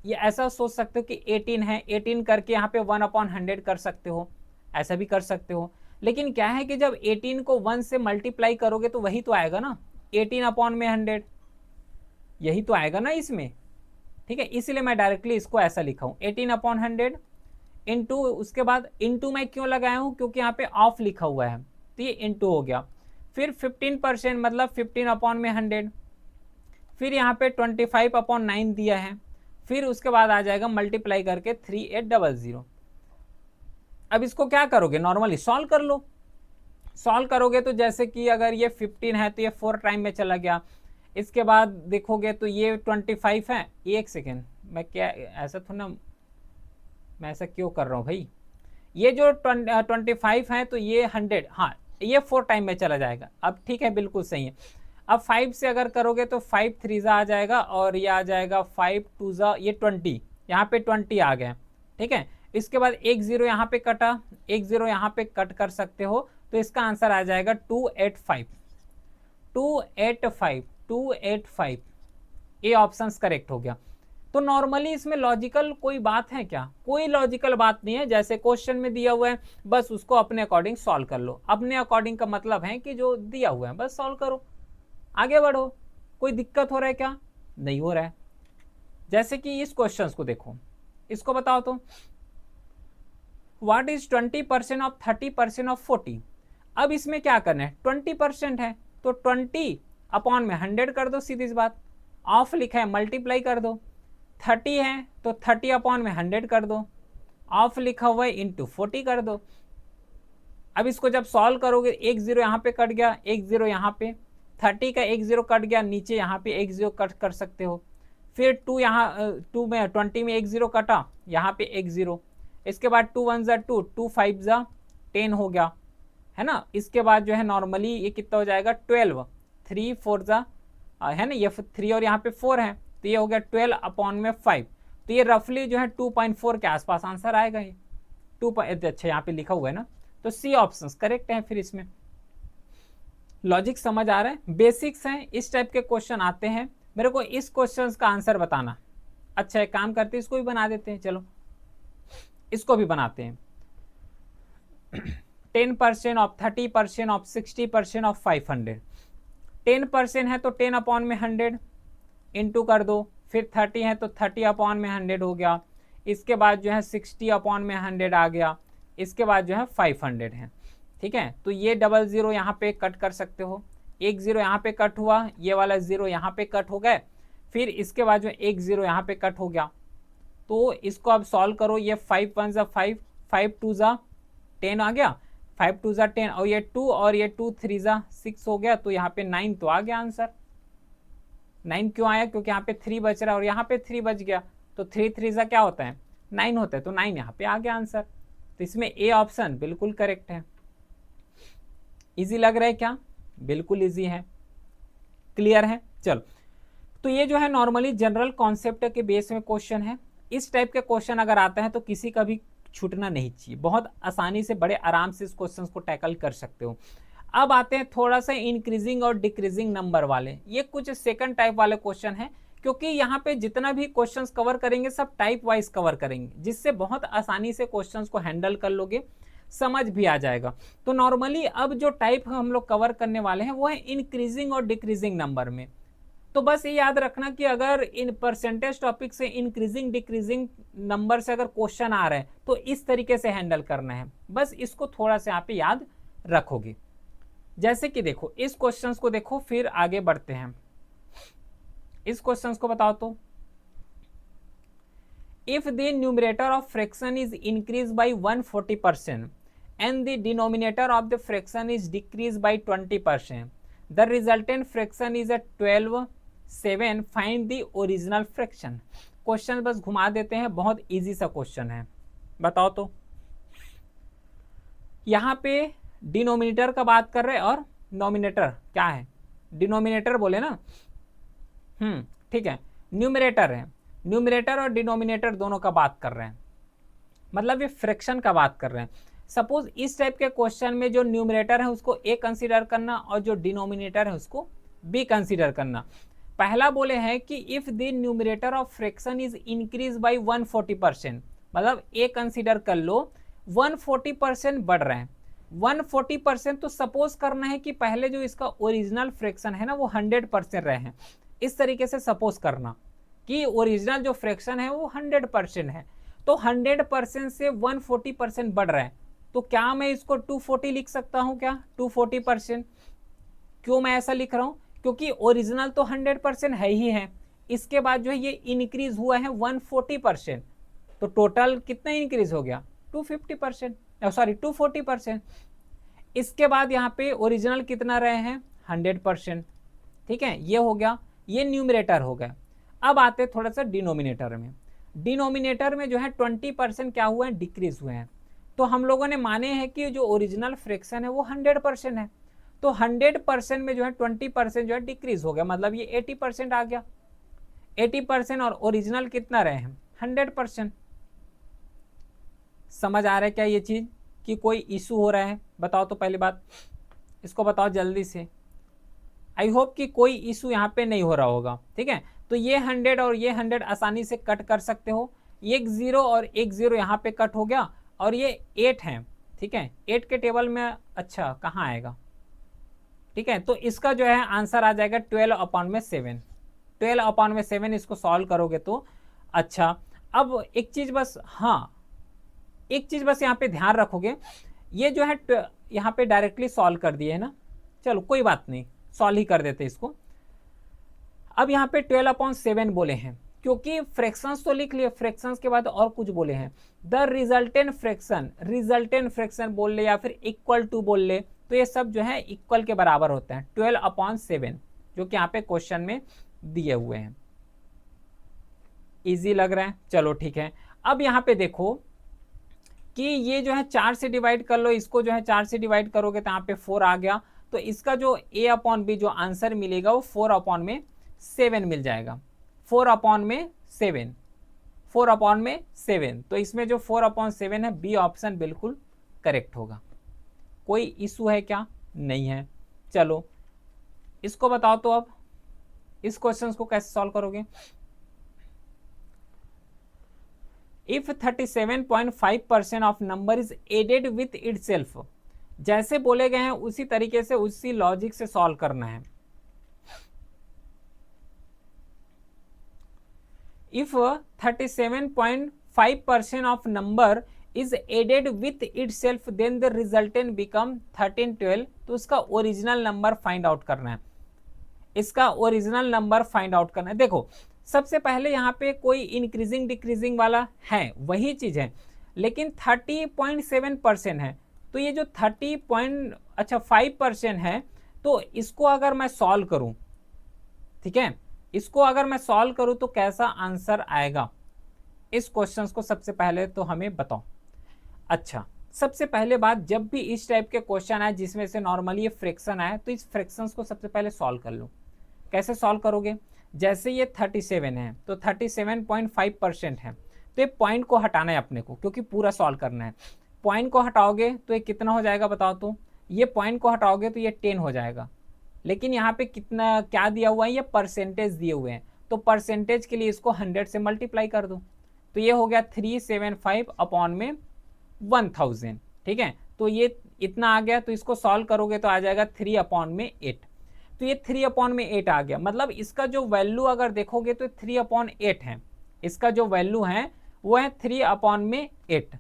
ये ऐसा सोच सकते हो कि 18 है, 18 करके यहाँ पे 1/100 कर सकते हो, ऐसा भी कर सकते हो। लेकिन क्या है कि जब 18 को 1 से मल्टीप्लाई करोगे तो वही तो आएगा ना, 18/100, यही तो आएगा ना इसमें, ठीक है। इसलिए मैं डायरेक्टली इसको ऐसा लिखा हूँ 18/100 इंटू, उसके बाद इंटू मैं क्यों लगाया हूँ? क्योंकि यहाँ पे ऑफ लिखा हुआ है तो ये इंटू हो गया। फिर 15% मतलब 15/100। फिर यहाँ पे 25/9 दिया है, फिर उसके बाद आ जाएगा मल्टीप्लाई करके 3800। अब इसको क्या करोगे, नॉर्मली सॉल्व कर लो। सॉल्व करोगे तो जैसे कि अगर ये 15 है तो ये 4 टाइम में चला गया। इसके बाद देखोगे तो ये 25 है। एक सेकेंड, मैं क्या ऐसा थोड़ा ना, मैं ऐसा क्यों कर रहा हूँ भाई। ये जो 25 है तो ये 100, हाँ ये 4 टाइम में चला जाएगा। अब ठीक है, बिल्कुल सही है। अब 5 से अगर करोगे तो 5 3 आ जाएगा और ये आ जाएगा 5 2 ये 20, यहाँ पे 20 आ गया। ठीक है, इसके बाद एक जीरो यहाँ पे कटा, एक जीरो यहाँ पे कट कर सकते हो, तो इसका आंसर आ जाएगा 285। 285 285, ये ऑप्शन करेक्ट हो गया। तो नॉर्मली इसमें लॉजिकल कोई बात है क्या, कोई लॉजिकल बात नहीं है। जैसे क्वेश्चन में दिया हुआ है बस उसको अपने अकॉर्डिंग सॉल्व कर लो। अपने अकॉर्डिंग का मतलब है कि जो दिया हुआ है बस सॉल्व करो, आगे बढ़ो। कोई दिक्कत हो रहा है क्या, नहीं हो रहा है। जैसे कि इस क्वेश्चन को देखो, इसको बताओ तो व्हाट इज 20% ऑफ 30% ऑफ 40। अब इसमें क्या करना है, 20% है तो 20 अपॉन में 100 कर दो, सीधी सी बात। ऑफ लिखा है मल्टीप्लाई कर दो। 30 है तो 30 अपॉन में 100 कर दो। ऑफ लिखा हुआ है इंटू 40 कर दो। अब इसको जब सॉल्व करोगे, एक जीरो यहाँ पे कट गया, एक जीरो यहाँ पे, 30 का एक जीरो कट गया, नीचे यहाँ पे एक जीरो कट कर सकते हो। फिर 2 यहाँ 2 में 20 में एक जीरो कटा, यहाँ पे एक जीरो। इसके बाद 2 1 = 2, 2 5 = 10 हो गया, है ना। इसके बाद जो है नॉर्मली ये कितना हो जाएगा 12, 3 4 है ना, ये 3 और यहाँ पे 4 है तो ये हो गया 12 अपॉन में 5। तो ये रफली जो है 2.4 के आसपास आंसर आएगा ये 2। अच्छा यहाँ पे लिखा हुआ है ना, तो सी ऑप्शन करेक्ट है। फिर इसमें लॉजिक समझ आ रहा है, बेसिक्स हैं, इस टाइप के क्वेश्चन आते हैं। मेरे को इस क्वेश्चन का आंसर बताना। अच्छा एक काम करते हैं, इसको भी बना देते हैं, चलो इसको भी बनाते हैं। 10% ऑफ 30% ऑफ 60% ऑफ 500। 10% है तो 10 अपॉन में 100 इंटू कर दो, फिर 30 है तो 30 अपॉन में 100 हो गया। इसके बाद जो है 60 अपॉन में 100 आ गया। इसके बाद जो है 500 है। ठीक है, तो ये डबल जीरो यहाँ पे कट कर सकते हो, एक जीरो यहाँ पे कट हुआ, ये वाला जीरो यहाँ पे कट हो गए। फिर इसके बाद जो एक जीरो यहाँ पे कट हो गया। तो इसको अब सॉल्व करो, ये 5 1 = 5, 5 2 = 10 आ गया, 5 2 = 10 और ये 2 और ये 2 3 = 6 हो गया। तो यहाँ पे 9 तो आ गया आंसर। 9 क्यों आया, क्योंकि यहाँ पे 3 बच रहा है और यहाँ पे 3 बच गया, तो 3 3 = क्या होता है 9 होता है, तो 9 यहाँ पे आ गया आंसर। तो इसमें ए ऑप्शन बिल्कुल करेक्ट है। इजी लग रहा है क्या, बिल्कुल इजी है, क्लियर है। चलो, तो ये जो है नॉर्मली जनरल कॉन्सेप्ट के बेस में क्वेश्चन है। इस टाइप के क्वेश्चन अगर आता है तो किसी का भी छूटना नहीं चाहिए, बहुत आसानी से बड़े आराम से इस क्वेश्चन को टैकल कर सकते हो। अब आते हैं थोड़ा सा इंक्रीजिंग और डिक्रीजिंग नंबर वाले, ये कुछ सेकंड टाइप वाले क्वेश्चन है, क्योंकि यहाँ पे जितना भी क्वेश्चंस कवर करेंगे सब टाइप वाइज कवर करेंगे, जिससे बहुत आसानी से क्वेश्चंस को हैंडल कर लोगे, समझ भी आ जाएगा। तो नॉर्मली अब जो टाइप हम लोग कवर करने वाले हैं वो है इंक्रीजिंग और डिक्रीजिंग नंबर में। तो बस ये याद रखना कि अगर इन परसेंटेज टॉपिक से इंक्रीजिंग डिक्रीजिंग नंबर से अगर क्वेश्चन आ रहे हैं तो इस तरीके से हैंडल करना है, बस इसको थोड़ा सा यहाँ पे याद रखोगे। जैसे कि देखो इस क्वेश्चन को देखो, फिर आगे बढ़ते हैं। इस क्वेश्चन को बताओ तो, if the numerator of fraction is increase by 140% and the denominator of the fraction is decreased by 20%, the resultant fraction is a 12/7, find the original fraction। Question बस घुमा देते हैं, बहुत इजी सा क्वेश्चन है, बताओ तो। यहाँ पे डिनोमिनेटर का बात कर रहे हैं और नोमिनेटर क्या है, डिनोमिनेटर बोले ना, ठीक है, न्यूमरेटर है, न्यूमरेटर और डिनोमिनेटर दोनों का बात कर रहे हैं, मतलब ये फ्रैक्शन का बात कर रहे हैं। सपोज इस टाइप के क्वेश्चन में जो न्यूमरेटर है उसको ए कंसीडर करना और जो डिनोमिनेटर है उसको बी कंसीडर करना। पहला बोले हैं कि if the numerator of fraction is increase by 140%, मतलब ए कंसीडर कर लो 140% बढ़ रहे हैं, 140%, तो सपोज करना है कि पहले जो इसका ओरिजिनल फ्रैक्शन है ना वो 100% रहे हैं। इस तरीके से सपोज करना कि ओरिजिनल जो फ्रैक्शन है वो 100% है, तो 100% से 140% बढ़ रहा है, तो क्या मैं इसको 240 लिख सकता हूं क्या, 240%। क्यों मैं ऐसा लिख रहा हूं, क्योंकि ओरिजिनल तो 100% है ही है, इसके बाद जो है ये इंक्रीज हुआ है 140%, तो टोटल कितना इंक्रीज हो गया 250%, सॉरी 240%। इसके बाद यहाँ पे ओरिजिनल कितना रहे हैं 100%, ठीक है, ये हो गया, ये न्यूमरेटर हो गया। अब आते थोड़ा सा डिनोमिनेटर में। डिनोमिनेटर में जो है 20% क्या हुआ है डिक्रीज हुए हैं। तो हम लोगों ने माने हैं कि जो ओरिजिनल फ्रैक्शन है वो 100% है, तो 100% में जो है 20% जो है डिक्रीज हो गया, मतलब ये 80% आ गया। 80% और ओरिजिनल कितना रहे हैं 100%। समझ आ रहा है क्या ये चीज कि कोई इशू हो रहा है? बताओ तो पहली बात, इसको बताओ जल्दी से। आई होप कि कोई इशू यहाँ पे नहीं हो रहा होगा, ठीक है। तो ये 100 और ये 100 आसानी से कट कर सकते हो, एक 0 और एक 0 यहाँ पे कट हो गया, और ये 8 है, ठीक है, 8 के टेबल में अच्छा कहाँ आएगा, ठीक है। तो इसका जो है आंसर आ जाएगा 12/7, 12/7 इसको सॉल्व करोगे तो अच्छा। अब एक चीज बस, हाँ एक चीज बस यहाँ पे ध्यान रखोगे, ये जो है यहाँ पे डायरेक्टली सॉल्व कर दिए है ना, चलो कोई बात नहीं, सॉल्व ही कर देते इसको। अब यहाँ पे 12/7 बोले हैं, क्योंकि फ्रैक्शंस तो लिख लिए, फ्रैक्शंस के बाद और कुछ बोले हैं, the resultant fraction, resultant fraction बोल ले या फिर इक्वल टू बोल ले, तो ये सब जो है इक्वल के बराबर होते हैं 12/7, जो कि यहाँ पे क्वेश्चन में दिए हुए हैं। इजी लग रहा है? चलो ठीक है। अब यहाँ पे देखो कि ये जो है 4 से डिवाइड कर लो, इसको जो है 4 से डिवाइड करोगे तो यहाँ पे 4 आ गया, तो इसका जो a/b जो आंसर मिलेगा वो 4/7 मिल जाएगा, 4/7, 4/7। तो इसमें जो 4/7 है बी ऑप्शन बिल्कुल करेक्ट होगा। कोई इशू है क्या? नहीं है। चलो इसको बताओ तो, अब इस क्वेश्चन को कैसे सॉल्व करोगे? If 37.5% of number is added with itself, जैसे बोले गए हैं उसी तरीके से उसी लॉजिक से सॉल्व करना है। If 37.5% of number is added with itself then the resultant become 1312, तो उसका ओरिजिनल नंबर फाइंड आउट करना है, इसका ओरिजिनल नंबर फाइंड आउट करना है। देखो सबसे पहले यहाँ पे कोई इंक्रीजिंग डिक्रीजिंग वाला है, वही चीज है, लेकिन 30.7% है, तो ये जो 5% है, तो इसको अगर मैं सॉल्व करूं, ठीक है, इसको अगर मैं सॉल्व करूं तो कैसा आंसर आएगा, इस क्वेश्चन को सबसे पहले तो हमें बताओ। अच्छा, सबसे पहले बात, जब भी इस टाइप के क्वेश्चन आए जिसमें से नॉर्मली ये फ्रैक्शन आए, तो इस फ्रैक्शंस को सबसे पहले सॉल्व कर लो। कैसे सॉल्व करोगे? जैसे ये 37 है तो 37.5% है, तो ये पॉइंट को हटाना है अपने को, क्योंकि पूरा सॉल्व करना है। पॉइंट को हटाओगे तो ये कितना हो जाएगा बताओ तो? ये पॉइंट को हटाओगे तो ये 10 हो जाएगा, लेकिन यहाँ पे कितना क्या दिया हुआ है, ये परसेंटेज दिए हुए हैं, तो परसेंटेज के लिए इसको 100 से मल्टीप्लाई कर दो, तो ये हो गया 375/1000, ठीक है। तो ये इतना आ गया, तो इसको सॉल्व करोगे तो आ जाएगा 3/8, तो ये 3/8 आ गया। मतलब इसका जो वैल्यू अगर देखोगे तो 3/8 है, इसका जो वैल्यू है वो है 3/8।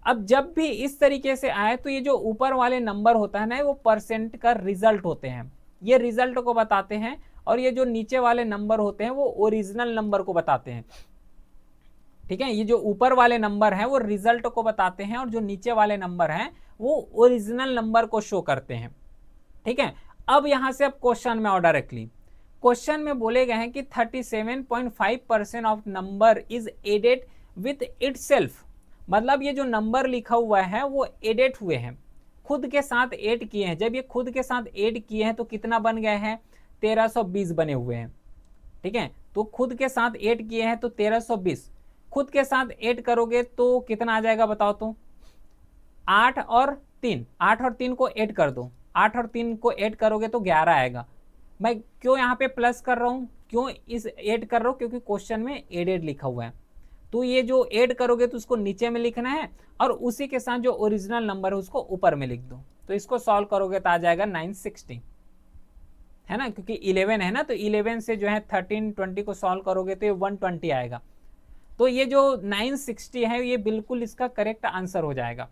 अब जब भी इस तरीके से आए तो ये जो ऊपर वाले नंबर होता है ना, वो परसेंट का रिजल्ट होते हैं, ये रिजल्ट को बताते हैं, और ये जो नीचे वाले नंबर होते हैं वो ओरिजिनल नंबर को बताते हैं, ठीक है। ये जो ऊपर वाले नंबर हैं वो रिजल्ट को बताते हैं, और जो नीचे वाले नंबर हैं वो ओरिजिनल नंबर को शो करते हैं, ठीक है। अब यहां से अब क्वेश्चन में आओ डायरेक्टली। क्वेश्चन में बोले गए हैं कि 37.5% of number is added with itself, मतलब ये जो नंबर लिखा हुआ है वो एडेड हुए हैं, खुद के साथ ऐड किए हैं। जब ये खुद के साथ ऐड किए हैं तो कितना बन गए हैं? 1320 बने हुए हैं, ठीक है। तो खुद के साथ ऐड किए हैं तो 1320, खुद के साथ ऐड करोगे तो कितना आ जाएगा बताओ तो? 8 और 3 को ऐड कर दो, 8 और 3 को ऐड करोगे तो 11 आएगा। मैं क्यों यहाँ पे प्लस कर रहा हूँ, क्यों इस ऐड कर रहा हूँ? क्योंकि क्वेश्चन में एडेड लिखा हुआ है, तो ये जो ऐड करोगे तो उसको नीचे में लिखना है, और उसी के साथ जो ओरिजिनल नंबर है उसको ऊपर में लिख दो। तो इसको सॉल्व करोगे तो आ जाएगा 960, है ना, क्योंकि 11 है ना, तो 11 से जो है 13 20 को सॉल्व करोगे तो ये 120 आएगा। तो ये जो 960 है ये बिल्कुल इसका करेक्ट आंसर हो जाएगा।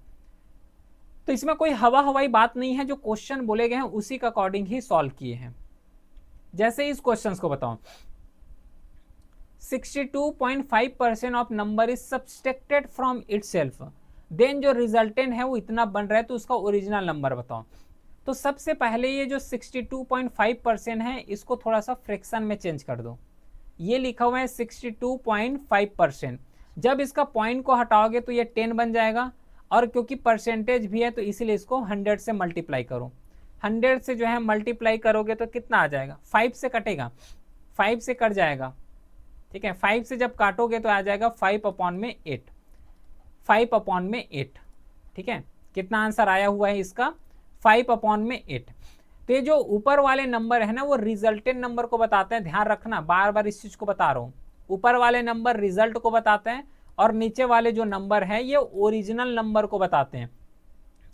तो इसमें कोई हवाई बात नहीं है, जो क्वेश्चन बोले गए हैं उसी के अकॉर्डिंग ही सॉल्व किए हैं। जैसे इस क्वेश्चन को बताओ, 62.5% of number is subtracted from itself, then जो रिजल्टेंट है वो इतना बन रहा है, तो उसका ओरिजिनल नंबर बताओ। तो सबसे पहले ये जो 62.5% है इसको थोड़ा सा फ्रैक्शन में चेंज कर दो। ये लिखा हुआ है 62.5%, जब इसका पॉइंट को हटाओगे तो ये 10 बन जाएगा, और क्योंकि परसेंटेज भी है तो इसीलिए इसको 100 से मल्टीप्लाई करो। 100 से जो है मल्टीप्लाई करोगे तो कितना आ जाएगा, 5 से कटेगा, 5 से कट जाएगा, ठीक है। 5 से जब काटोगे तो आ जाएगा 5/8, 5/8, ठीक है। कितना आंसर आया हुआ है इसका, 5/8। तो ये जो ऊपर वाले नंबर है ना वो रिजल्टेंट नंबर को बताते हैं, ध्यान रखना, बार बार इस चीज को बता रहा हूँ। ऊपर वाले नंबर रिजल्ट को बताते हैं और नीचे वाले जो नंबर है ये ओरिजिनल नंबर को बताते हैं,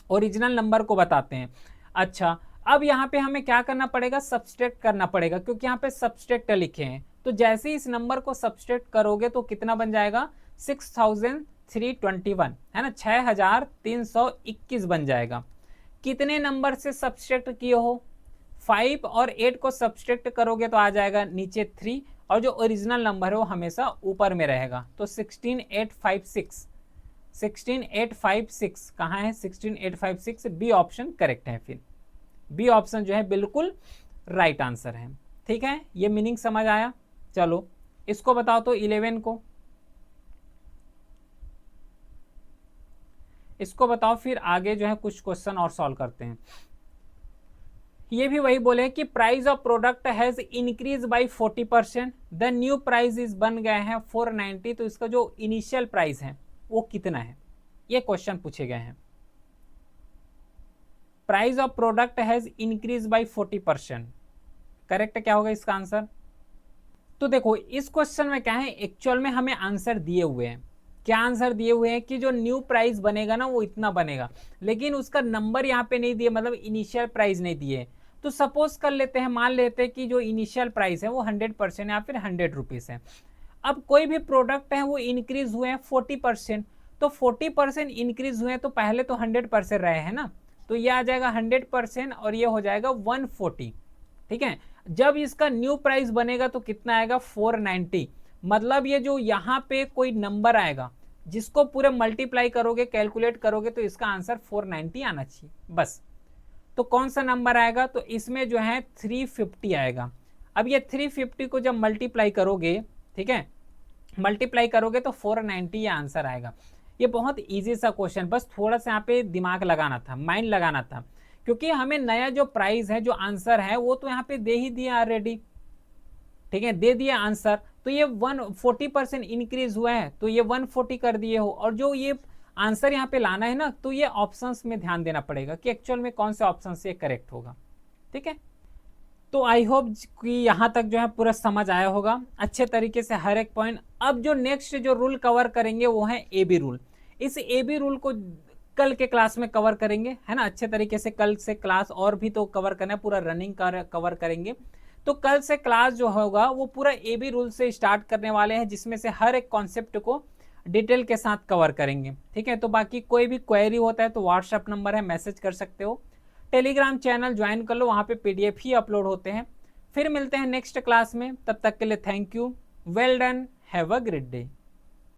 ओरिजिनल नंबर को बताते हैं। अच्छा, अब यहाँ पे हमें क्या करना पड़ेगा, सब्सट्रैक्ट करना पड़ेगा, क्योंकि यहाँ पे सब्सट्रैक्ट लिखे हैं। तो जैसे ही इस नंबर को सब्सट्रैक्ट करोगे तो कितना बन जाएगा, 6321, है ना, 6321 बन जाएगा। कितने नंबर से सब्सट्रैक्ट किए हो, 5 और 8 को सब्सट्रैक्ट करोगे तो आ जाएगा नीचे 3, और जो ओरिजिनल नंबर है वो हमेशा ऊपर में रहेगा। तो 16856, 16856 कहाँ है, 16856, बी ऑप्शन करेक्ट है। फिर बी ऑप्शन जो है बिल्कुल राइट आंसर है, ठीक है। ये मीनिंग समझ आया। चलो इसको बताओ तो 11 को, इसको बताओ, फिर आगे जो है कुछ क्वेश्चन और सॉल्व करते हैं। ये भी वही बोले कि price of product has increase by 40%, the new price is बन गए हैं 490, तो इसका जो इनिशियल प्राइस है वो कितना है, ये क्वेश्चन पूछे गए हैं। Price of product has increase by 40%, correct क्या होगा इसका आंसर। तो देखो इस क्वेश्चन में क्या है, एक्चुअल में हमें आंसर दिए हुए हैं, क्या आंसर दिए हुए हैं कि जो न्यू प्राइस बनेगा ना वो इतना बनेगा, लेकिन उसका नंबर यहाँ पे नहीं दिए, मतलब इनिशियल प्राइस नहीं दिए। तो सपोज कर लेते हैं, मान लेते हैं कि जो इनिशियल प्राइस है वो 100% या फिर 100 रुपीज़ है। अब कोई भी प्रोडक्ट है वो इंक्रीज हुए हैं 40%, तो 40% इंक्रीज हुए हैं तो पहले तो 100% रहे हैं ना, तो ये आ जाएगा 100% और ये हो जाएगा 140, ठीक है। जब इसका न्यू प्राइस बनेगा तो कितना आएगा, 490, मतलब ये जो यहाँ पे कोई नंबर आएगा जिसको पूरे मल्टीप्लाई करोगे, कैलकुलेट करोगे, तो इसका आंसर 490 आना चाहिए बस। तो कौन सा नंबर आएगा, तो इसमें जो है 350 आएगा। अब ये 350 को जब मल्टीप्लाई करोगे, ठीक है, मल्टीप्लाई करोगे तो 490 ये आंसर आएगा। ये बहुत इजी सा क्वेश्चन, बस थोड़ा सा यहाँ पे दिमाग लगाना था, माइंड लगाना था, क्योंकि हमें नया जो प्राइस है, जो आंसर है वो तो यहाँ पे दे ही दिया ऑलरेडी, ठीक है, दे दिया आंसर। तो ये 140% इंक्रीज हुआ है तो ये 140 कर दिए हो, और जो ये आंसर यहाँ पे लाना है ना, तो ये ऑप्शंस में ध्यान देना पड़ेगा कि एक्चुअल में कौन से ऑप्शन से करेक्ट होगा, ठीक है। तो आई होप कि यहाँ तक जो है पूरा समझ आया होगा अच्छे तरीके से हर एक पॉइंट। अब जो नेक्स्ट जो रूल कवर करेंगे वो है ए बी रूल। इस ए बी रूल को कल के क्लास में कवर करेंगे, है ना, अच्छे तरीके से। कल से क्लास और भी तो कवर करना है, पूरा रनिंग कवर करेंगे। तो कल से क्लास जो होगा वो पूरा ए बी रूल से स्टार्ट करने वाले हैं, जिसमें से हर एक कॉन्सेप्ट को डिटेल के साथ कवर करेंगे, ठीक है। तो बाकी कोई भी क्वेरी होता है तो व्हाट्सएप नंबर है, मैसेज कर सकते हो। टेलीग्राम चैनल ज्वाइन कर लो, वहाँ पे पीडीएफ ही अपलोड होते हैं। फिर मिलते हैं नेक्स्ट क्लास में, तब तक के लिए thank you, well done, have a great day.